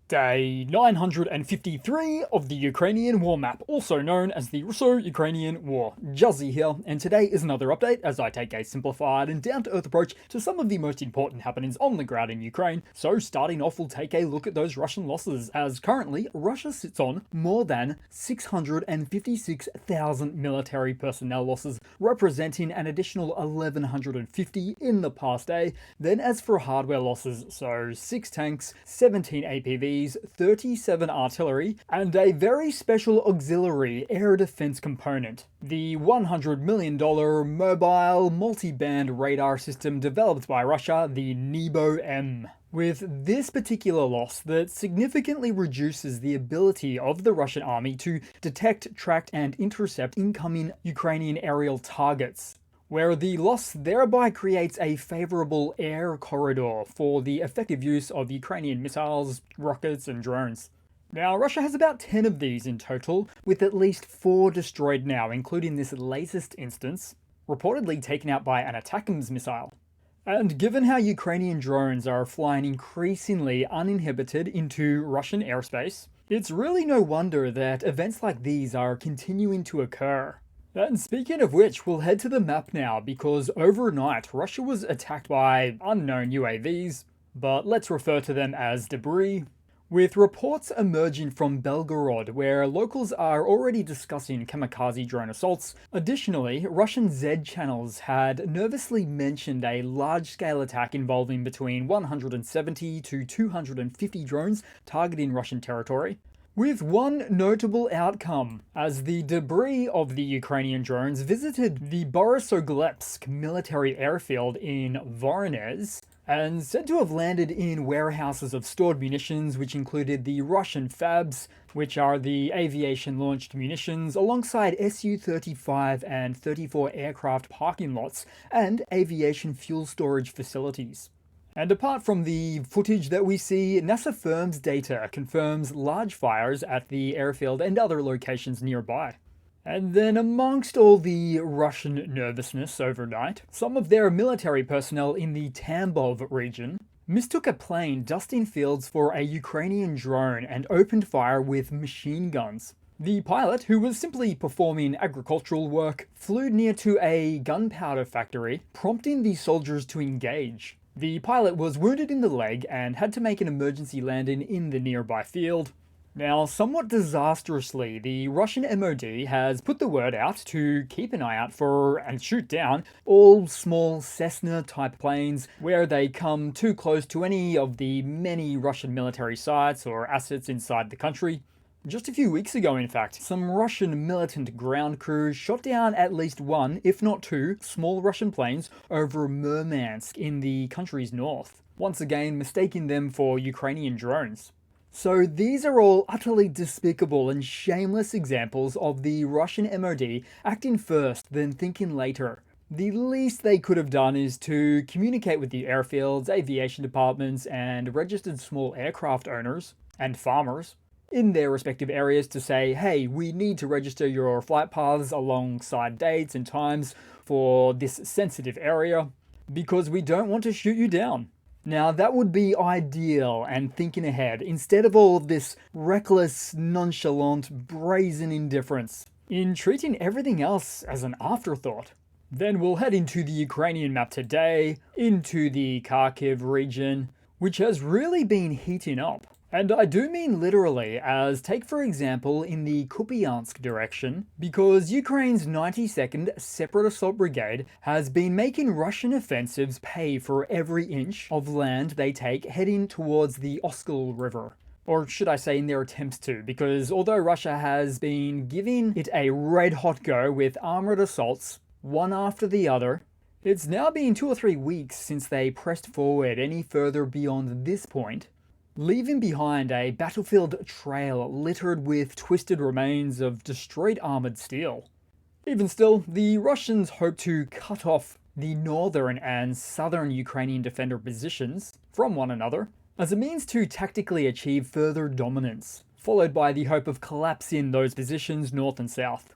Day 953 of the Ukrainian War Map, also known as the Russo-Ukrainian War. Juzzie here, and today is another update as I take a simplified and down-to-earth approach to some of the most important happenings on the ground in Ukraine. So starting off, we'll take a look at those Russian losses, as currently Russia sits on more than 656,000 military personnel losses, representing an additional 1,150 in the past day. Then as for hardware losses, so 6 tanks, 17 APVs, 37 artillery, and a very special auxiliary air defense component. The $100 million mobile multi-band radar system developed by Russia, the Nebo-M. With this particular loss that significantly reduces the ability of the Russian army to detect, track, and intercept incoming Ukrainian aerial targets, where the loss thereby creates a favorable air corridor for the effective use of Ukrainian missiles, rockets, and drones. Now, Russia has about 10 of these in total, with at least 4 destroyed now, including this latest instance, reportedly taken out by an ATACMS missile. And given how Ukrainian drones are flying increasingly uninhibited into Russian airspace, it's really no wonder that events like these are continuing to occur. And speaking of which, we'll head to the map now, because overnight Russia was attacked by unknown UAVs, but let's refer to them as debris, with reports emerging from Belgorod where locals are already discussing kamikaze drone assaults. Additionally, Russian Z channels had nervously mentioned a large-scale attack involving between 170 to 250 drones targeting Russian territory, with one notable outcome, as the debris of the Ukrainian drones visited the Borisoglepsk military airfield in Voronezh, and said to have landed in warehouses of stored munitions, which included the Russian FABs, which are the aviation-launched munitions, alongside Su-35 and 34 aircraft parking lots and aviation fuel storage facilities. And apart from the footage that we see, NASA firm's data confirms large fires at the airfield and other locations nearby. And then amongst all the Russian nervousness overnight, some of their military personnel in the Tambov region mistook a plane dusting fields for a Ukrainian drone and opened fire with machine guns. The pilot, who was simply performing agricultural work, flew near to a gunpowder factory, prompting the soldiers to engage. The pilot was wounded in the leg and had to make an emergency landing in the nearby field. Now, somewhat disastrously, the Russian MOD has put the word out to keep an eye out for and shoot down all small Cessna-type planes where they come too close to any of the many Russian military sites or assets inside the country. Just a few weeks ago, in fact, some Russian militant ground crews shot down at least one, if not 2, small Russian planes over Murmansk in the country's north, once again mistaking them for Ukrainian drones. So these are all utterly despicable and shameless examples of the Russian MOD acting first, then thinking later. The least they could have done is to communicate with the airfields, aviation departments, and registered small aircraft owners and farmers in their respective areas to say, hey, we need to register your flight paths alongside dates and times for this sensitive area because we don't want to shoot you down. Now, that would be ideal and thinking ahead, instead of all of this reckless, nonchalant, brazen indifference in treating everything else as an afterthought. Then we'll head into the Ukrainian map today, into the Kharkiv region, which has really been heating up. And I do mean literally, as take for example in the Kupiansk direction, because Ukraine's 92nd Separate Assault Brigade has been making Russian offensives pay for every inch of land they take heading towards the Oskol River. Or should I say in their attempts to, because although Russia has been giving it a red-hot go with armoured assaults, one after the other, it's now been 2 or 3 weeks since they pressed forward any further beyond this point, leaving behind a battlefield trail littered with twisted remains of destroyed armoured steel. Even still, the Russians hope to cut off the northern and southern Ukrainian defender positions from one another as a means to tactically achieve further dominance, followed by the hope of collapsing those positions north and south.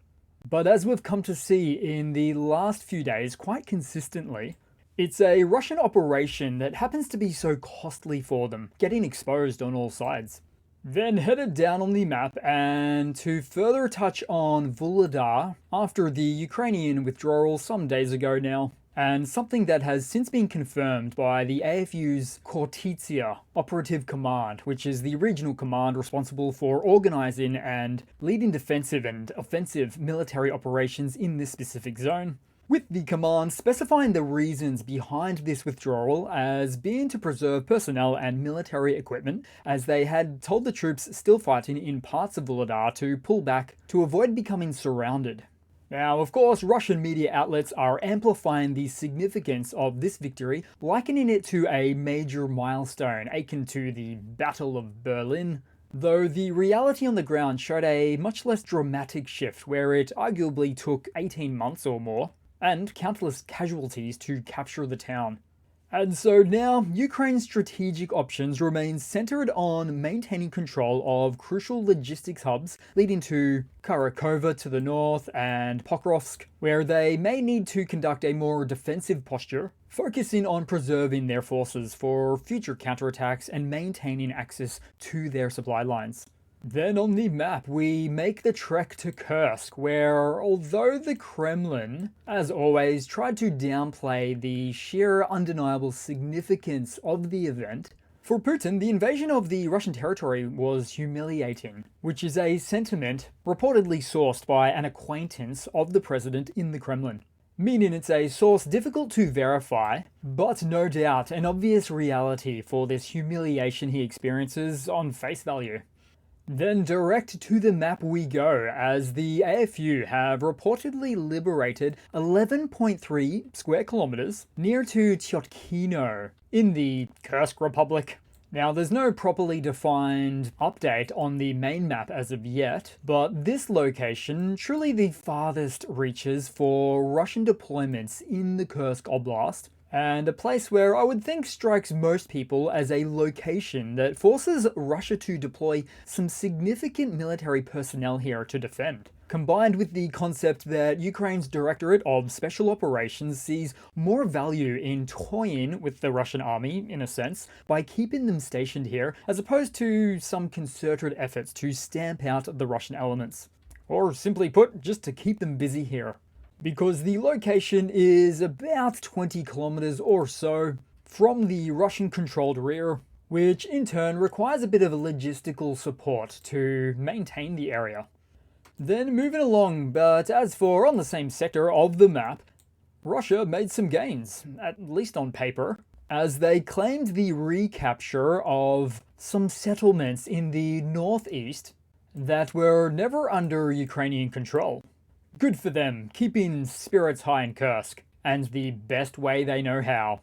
But as we've come to see in the last few days quite consistently, it's a Russian operation that happens to be so costly for them, getting exposed on all sides. Then headed down on the map and to further touch on Vuhledar after the Ukrainian withdrawal some days ago now, and something that has since been confirmed by the AFU's Khortytsia Operative Command, which is the regional command responsible for organizing and leading defensive and offensive military operations in this specific zone, with the command specifying the reasons behind this withdrawal as being to preserve personnel and military equipment, as they had told the troops still fighting in parts of Vuhledar to pull back to avoid becoming surrounded. Now, of course, Russian media outlets are amplifying the significance of this victory, likening it to a major milestone akin to the Battle of Berlin, though the reality on the ground showed a much less dramatic shift where it arguably took 18 months or more, and countless casualties to capture the town. And so now, Ukraine's strategic options remain centered on maintaining control of crucial logistics hubs leading to Kharkova to the north and Pokrovsk, where they may need to conduct a more defensive posture, focusing on preserving their forces for future counterattacks and maintaining access to their supply lines. Then on the map, we make the trek to Kursk, where although the Kremlin, as always, tried to downplay the sheer undeniable significance of the event, for Putin, the invasion of the Russian territory was humiliating, which is a sentiment reportedly sourced by an acquaintance of the president in the Kremlin. Meaning it's a source difficult to verify, but no doubt an obvious reality for this humiliation he experiences on face value. Then direct to the map we go, as the AFU have reportedly liberated 11.3 square kilometers near to Tyotkino in the Kursk Republic. Now, there's no properly defined update on the main map as of yet, but this location, truly the farthest reaches for Russian deployments in the Kursk Oblast, and a place where I would think strikes most people as a location that forces Russia to deploy some significant military personnel here to defend. Combined with the concept that Ukraine's Directorate of Special Operations sees more value in toying with the Russian army, in a sense, by keeping them stationed here, as opposed to some concerted efforts to stamp out the Russian elements. Or simply put, just to keep them busy here. Because the location is about 20 kilometers or so from the Russian-controlled rear, which in turn requires a bit of logistical support to maintain the area. Then moving along, but as for on the same sector of the map, Russia made some gains, at least on paper, as they claimed the recapture of some settlements in the northeast that were never under Ukrainian control. Good for them, keeping spirits high in Kursk, and the best way they know how.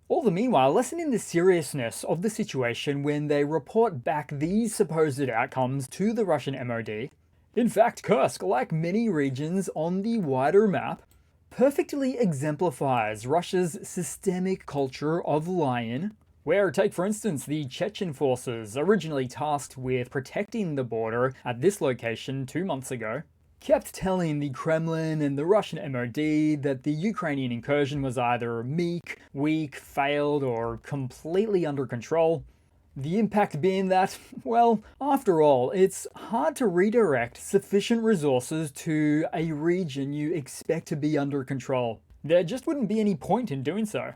All the meanwhile, lessening the seriousness of the situation when they report back these supposed outcomes to the Russian MOD. In fact, Kursk, like many regions on the wider map, perfectly exemplifies Russia's systemic culture of lying, where, take for instance, the Chechen forces, originally tasked with protecting the border at this location 2 months ago, kept telling the Kremlin and the Russian MOD that the Ukrainian incursion was either meek, weak, failed, or completely under control. The impact being that, well, after all, it's hard to redirect sufficient resources to a region you expect to be under control. There just wouldn't be any point in doing so.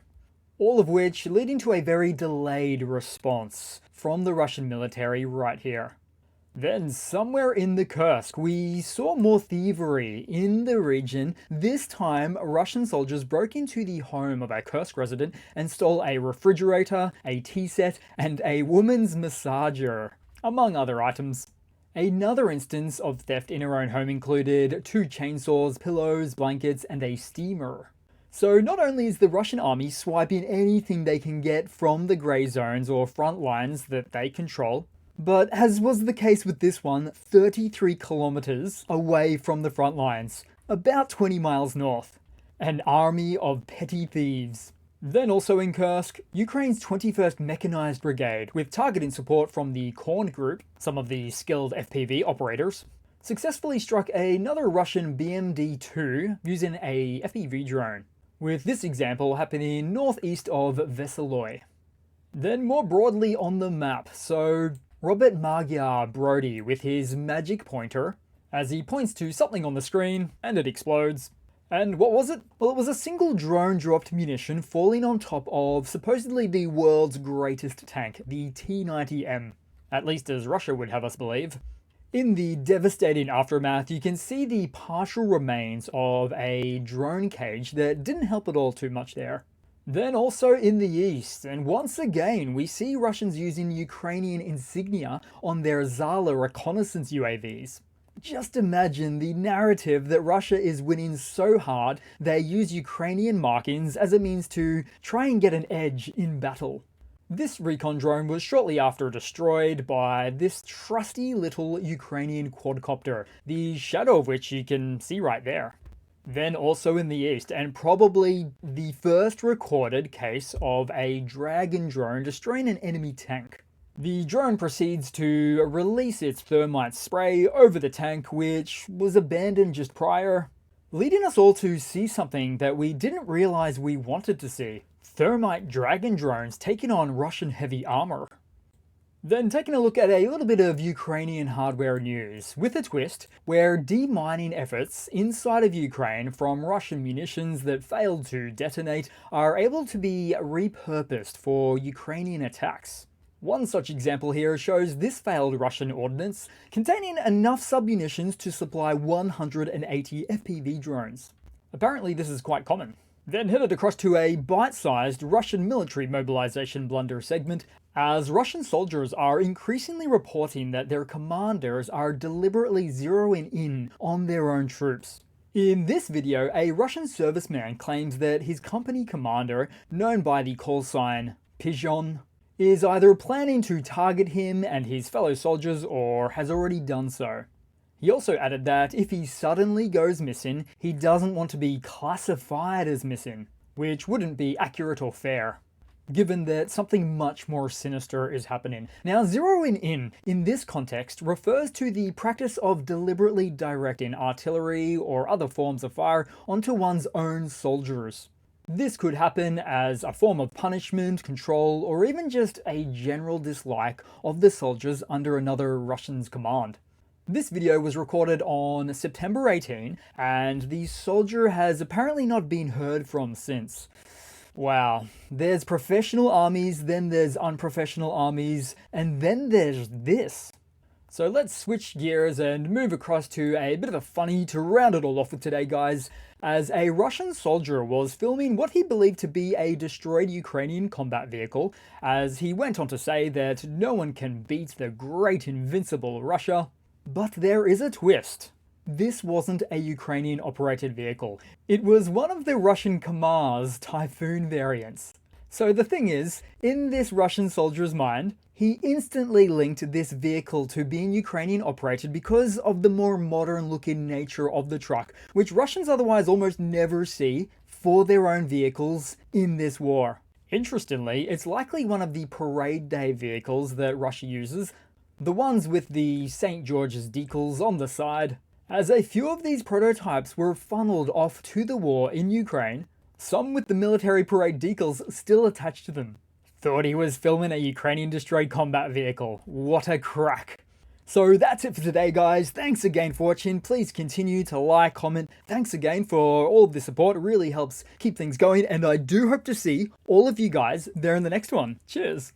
All of which leading to a very delayed response from the Russian military right here. Then, somewhere in the Kursk, we saw more thievery in the region. This time, Russian soldiers broke into the home of a Kursk resident and stole a refrigerator, a tea set, and a woman's massager, among other items. Another instance of theft in her own home included 2 chainsaws, pillows, blankets, and a steamer. So not only is the Russian army swiping anything they can get from the grey zones or front lines that they control, but as was the case with this one, 33 kilometers away from the front lines, about 20 miles north. An army of petty thieves. Then also in Kursk, Ukraine's 21st Mechanized Brigade, with targeting support from the Korn Group, some of the skilled FPV operators, successfully struck another Russian BMD-2 using a FPV drone, with this example happening northeast of Veseloy. Then more broadly on the map, so Robert Magyar Brody with his magic pointer as he points to something on the screen and it explodes. And what was it? Well, it was a single drone-dropped munition falling on top of supposedly the world's greatest tank, the T-90M. At least as Russia would have us believe. In the devastating aftermath, you can see the partial remains of a drone cage that didn't help at all too much there. Then also in the east, and once again, we see Russians using Ukrainian insignia on their Zala reconnaissance UAVs. Just imagine the narrative that Russia is winning so hard they use Ukrainian markings as a means to try and get an edge in battle. This recon drone was shortly after destroyed by this trusty little Ukrainian quadcopter, the shadow of which you can see right there. Then also in the east, and probably the first recorded case of a Dragon drone destroying an enemy tank. The drone proceeds to release its thermite spray over the tank, which was abandoned just prior, leading us all to see something that we didn't realize we wanted to see. Thermite Dragon drones taking on Russian heavy armor. Then taking a look at a little bit of Ukrainian hardware news, with a twist, where demining efforts inside of Ukraine from Russian munitions that failed to detonate are able to be repurposed for Ukrainian attacks. One such example here shows this failed Russian ordnance containing enough submunitions to supply 180 FPV drones. Apparently this is quite common. Then headed across to a bite-sized Russian military mobilization blunder segment, as Russian soldiers are increasingly reporting that their commanders are deliberately zeroing in on their own troops. In this video, a Russian serviceman claims that his company commander, known by the call sign Pigeon, is either planning to target him and his fellow soldiers or has already done so. He also added that if he suddenly goes missing, he doesn't want to be classified as missing, which wouldn't be accurate or fair, given that something much more sinister is happening. Now, zeroing in this context refers to the practice of deliberately directing artillery or other forms of fire onto one's own soldiers. This could happen as a form of punishment, control, or even just a general dislike of the soldiers under another Russian's command. This video was recorded on September 18, and the soldier has apparently not been heard from since. Wow, there's professional armies, then there's unprofessional armies, and then there's this. So let's switch gears and move across to a bit of a funny to round it all off with today, guys, as a Russian soldier was filming what he believed to be a destroyed Ukrainian combat vehicle, as he went on to say that no one can beat the great invincible Russia. But there is a twist. This wasn't a Ukrainian-operated vehicle. It was one of the Russian Kamaz Typhoon variants. So the thing is, in this Russian soldier's mind, he instantly linked this vehicle to being Ukrainian-operated because of the more modern-looking nature of the truck, which Russians otherwise almost never see for their own vehicles in this war. Interestingly, it's likely one of the parade day vehicles that Russia uses, the ones with the St. George's decals on the side, as a few of these prototypes were funneled off to the war in Ukraine, some with the military parade decals still attached to them. Thought he was filming a Ukrainian destroyed combat vehicle. What a crack. So that's it for today, guys. Thanks again for watching. Please continue to like, comment. Thanks again for all of the support. It really helps keep things going, and I do hope to see all of you guys there in the next one. Cheers.